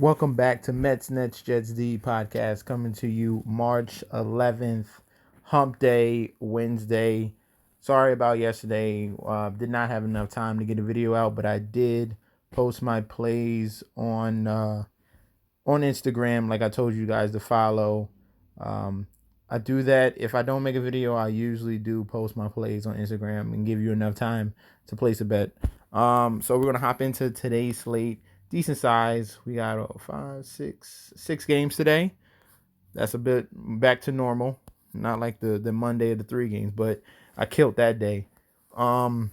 Welcome back to Mets Nets Jets D podcast, coming to you March 11th, Hump Day, Wednesday. Sorry about yesterday. Did not have enough time to get a video out, but I did post my plays on Instagram, like I told you guys to follow. Um, I do that if I don't make a video. I usually do post my plays on Instagram and give you enough time to place a bet. So we're gonna hop into today's slate. Decent size. We got six games today. That's a bit back to normal. Not like the Monday of the 3 games, but I killed that day. Um,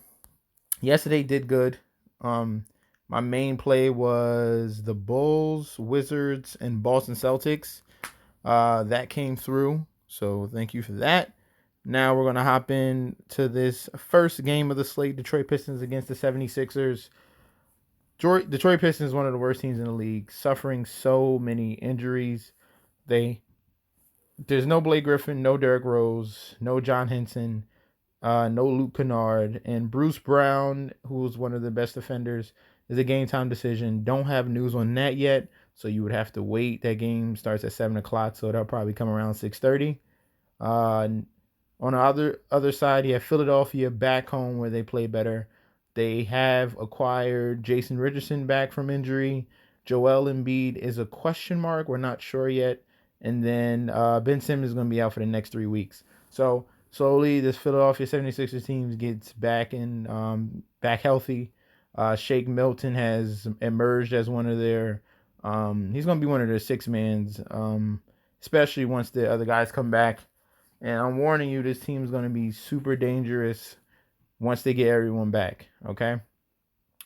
Yesterday did good. Um, my main play was the Bulls, Wizards, and Boston Celtics. That came through, so thank you for that. Now we're gonna hop in to this first game of the slate: Detroit Pistons against the 76ers. Detroit Pistons is one of the worst teams in the league, suffering so many injuries. They There's no Blake Griffin, no Derrick Rose, no John Henson, no Luke Kennard, and Bruce Brown, who's one of the best defenders, is a game time decision. Don't have news on that yet, so you would have to wait. That game starts at 7 o'clock, so that'll probably come around 6:30. Uh, on the other side, you have Philadelphia back home where they play better. They have acquired Jason Richardson back from injury. Joel Embiid is a question mark. We're not sure yet. And then Ben Simmons is going to be out for the next 3 weeks. So slowly, this Philadelphia 76ers team gets back healthy. Shake Milton has emerged as one of their. He's going to be one of their six mans, especially once the other guys come back. And I'm warning you, this team is going to be super dangerous once they get everyone back. Okay.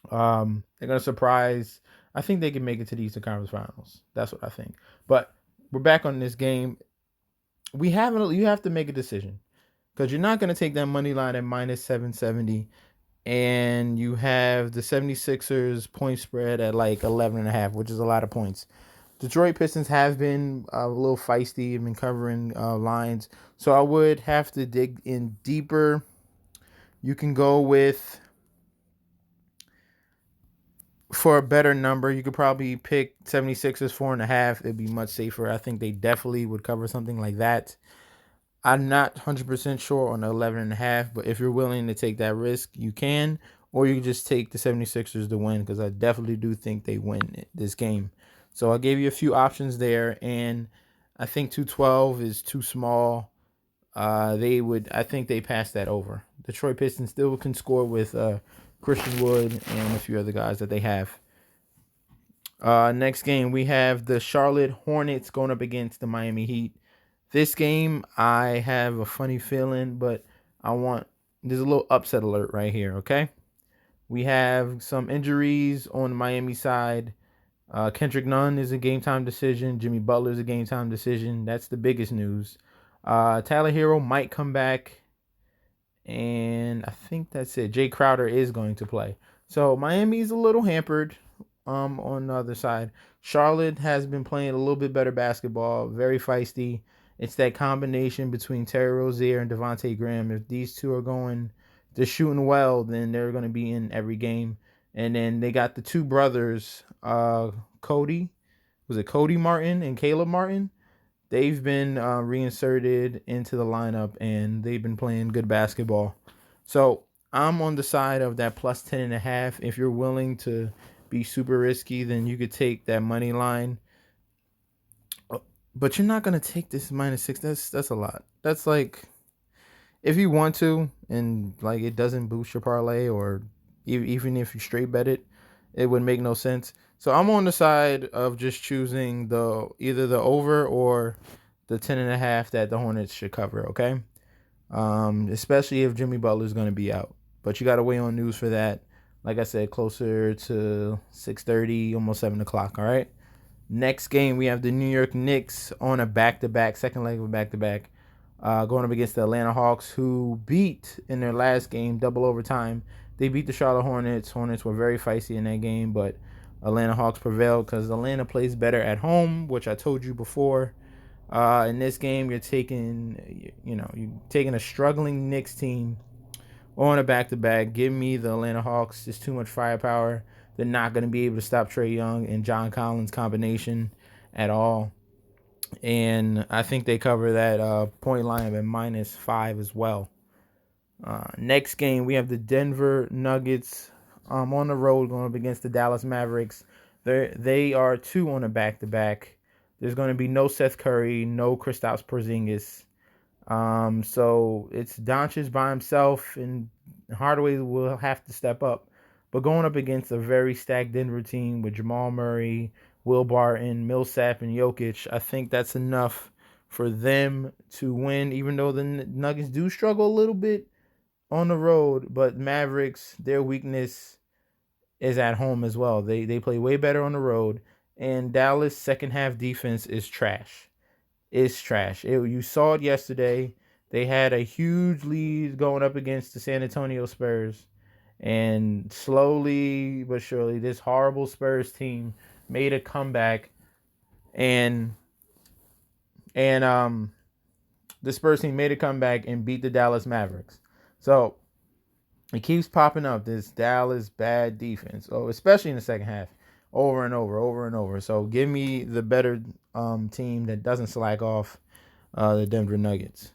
They're going to surprise. I think they can make it to the Eastern Conference Finals. That's what I think. But we're back on this game. You have to make a decision because you're not going to take that money line at minus 770, and you have the 76ers point spread at like 11.5, which is a lot of points. Detroit Pistons have been a little feisty and been covering lines, so I would have to dig in deeper. You can go with, for a better number, you could probably pick 76ers 4.5. It'd be much safer. I think they definitely would cover something like that. I'm not 100% sure on the 11.5, but if you're willing to take that risk, you can. Or you can just take the 76ers to win, because I definitely do think they win this game. So I gave you a few options there, and I think 212 is too small. I think they pass that over. Detroit Pistons still can score with Christian Wood and a few other guys that they have. Next game, we have the Charlotte Hornets going up against the Miami Heat. This game, I have a funny feeling, but there's a little upset alert right here, okay? We have some injuries on the Miami side. Kendrick Nunn is a game time decision. Jimmy Butler is a game time decision. That's the biggest news. Tyler Hero might come back, and I think that's it. Jay Crowder is going to play. So Miami's a little hampered. On the other side, Charlotte has been playing a little bit better basketball, very feisty. It's that combination between Terry Rozier and Devontae Graham. If these two are they're shooting well, then they're going to be in every game. And then they got the two brothers, Cody, was it Cody Martin and Caleb Martin? They've been reinserted into the lineup, and they've been playing good basketball. So I'm on the side of that plus 10.5. If you're willing to be super risky, then you could take that money line. But you're not gonna take this minus 6. That's a lot. That's like, if you want to, and like it doesn't boost your parlay, or even if you straight bet it, it would make no sense. So I'm on the side of just choosing either the over or the 10.5 that the Hornets should cover. Okay, especially if Jimmy Butler is gonna be out. But you gotta wait on news for that. Like I said, closer to 6:30, almost 7 o'clock. All right. Next game, we have the New York Knicks on a back-to-back, second leg of a back-to-back, going up against the Atlanta Hawks, who beat in their last game, double overtime. They beat the Charlotte Hornets. Hornets were very feisty in that game, but Atlanta Hawks prevailed because Atlanta plays better at home, which I told you before. In this game, you're taking a struggling Knicks team on a back-to-back. Give me the Atlanta Hawks. It's too much firepower. They're not going to be able to stop Trae Young and John Collins combination at all. And I think they cover that point line at -5 as well. Next game, we have the Denver Nuggets on the road going up against the Dallas Mavericks. They are 2 on a back-to-back. There's going to be no Seth Curry, no Kristaps Porzingis. So it's Doncic by himself, and Hardaway will have to step up. But going up against a very stacked Denver team with Jamal Murray, Will Barton, Millsap, and Jokic, I think that's enough for them to win, even though the Nuggets do struggle a little bit on the road. But Mavericks, their weakness is at home as well. They play way better on the road, and Dallas' second half defense is trash. It's trash. You saw it yesterday. They had a huge lead going up against the San Antonio Spurs, and slowly but surely, this horrible Spurs team made a comeback, and the Spurs team made a comeback and beat the Dallas Mavericks. So it keeps popping up, this Dallas bad defense. Oh, especially in the second half, over and over. So give me the better team that doesn't slack off, the Denver Nuggets.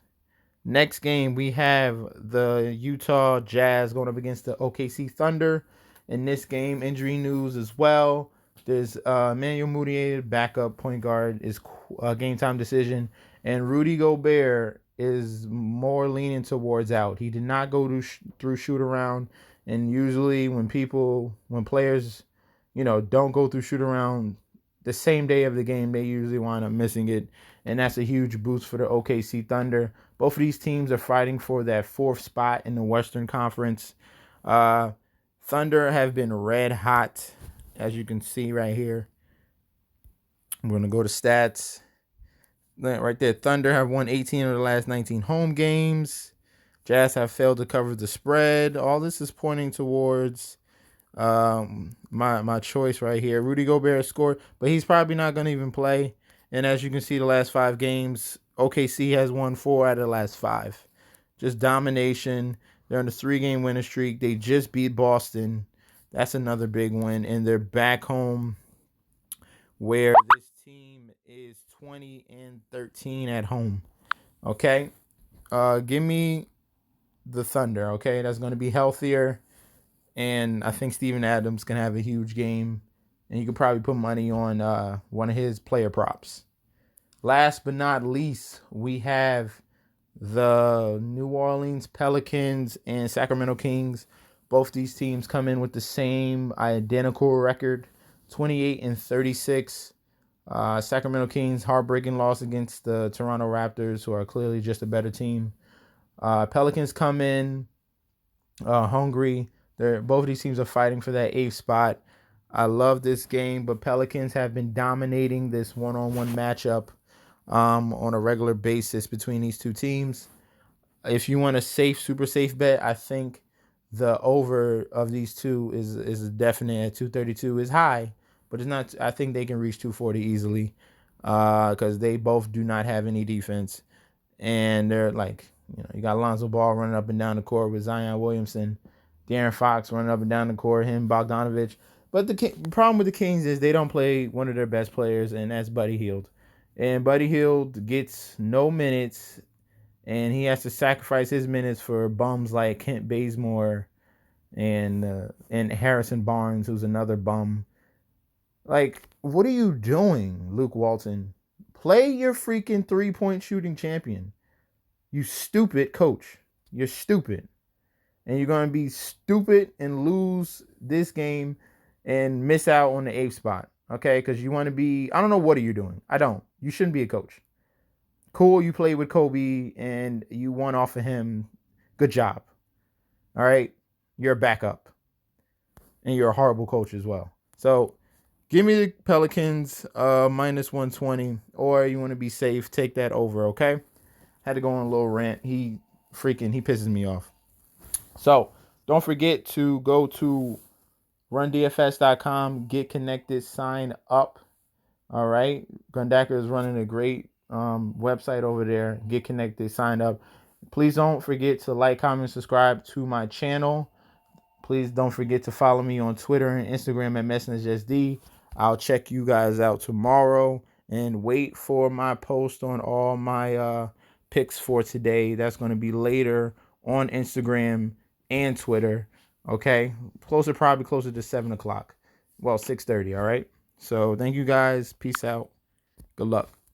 Next game, we have the Utah Jazz going up against the OKC Thunder. In this game, injury news as well. There's Emmanuel Mudiay, backup point guard, is a game time decision, and Rudy Gobert is more leaning towards out. He did not go through shoot around, and usually when players, don't go through shoot around the same day of the game, they usually wind up missing it, and that's a huge boost for the OKC Thunder. Both of these teams are fighting for that 4th spot in the Western Conference. Thunder have been red hot, as you can see right here. I'm going to go to stats. Right there, Thunder have won 18 of the last 19 home games. Jazz have failed to cover the spread. All this is pointing towards my choice right here. Rudy Gobert scored, but he's probably not going to even play. And as you can see, the last 5 games, OKC has won 4 out of the last 5. Just domination. They're on a 3-game winning streak. They just beat Boston. That's another big win. And they're back home, where this team is 20-13 at home. Okay? Give me the Thunder, okay? That's going to be healthier. And I think Steven Adams can have a huge game. And you can probably put money on one of his player props. Last but not least, we have the New Orleans Pelicans and Sacramento Kings. Both these teams come in with the same identical record, 28-36. Sacramento Kings, heartbreaking loss against the Toronto Raptors, who are clearly just a better team. Pelicans come in hungry. Both of these teams are fighting for that 8th spot. I love this game, but Pelicans have been dominating this one-on-one matchup on a regular basis between these two teams. If you want a super safe bet, I think the over of these two is a definite at 232 is high, but it's not. I think they can reach 240 easily because they both do not have any defense, and they're like, you got Lonzo Ball running up and down the court with Zion Williamson, De'Aaron Fox running up and down the court, him, Bogdanovich. But the problem with the Kings is they don't play one of their best players, and that's Buddy Hield. And Buddy Hield gets no minutes, and he has to sacrifice his minutes for bums like Kent Bazemore and Harrison Barnes, who's another bum. Like, what are you doing, Luke Walton? Play your freaking 3-point shooting champion. You stupid coach. You're stupid. And you're going to be stupid and lose this game and miss out on the 8th spot. Okay? Because you want to be... I don't know what are you doing. I don't. You shouldn't be a coach. Cool, you played with Kobe and you won off of him. Good job. All right? You're a backup. And you're a horrible coach as well. So, give me the Pelicans -120. Or you want to be safe, take that over, okay? Had to go on a little rant. He pisses me off. So, don't forget to go to rundfs.com, get connected, sign up. All right? Grundacker is running a great website over there. Get connected, sign up. Please don't forget to like, comment, subscribe to my channel. Please don't forget to follow me on Twitter and Instagram at MessageSD. I'll check you guys out tomorrow, and wait for my post on all my picks for today. That's going to be later on Instagram and Twitter. Okay, probably closer to 7 o'clock. Well, 6:30. All right. So thank you guys. Peace out. Good luck.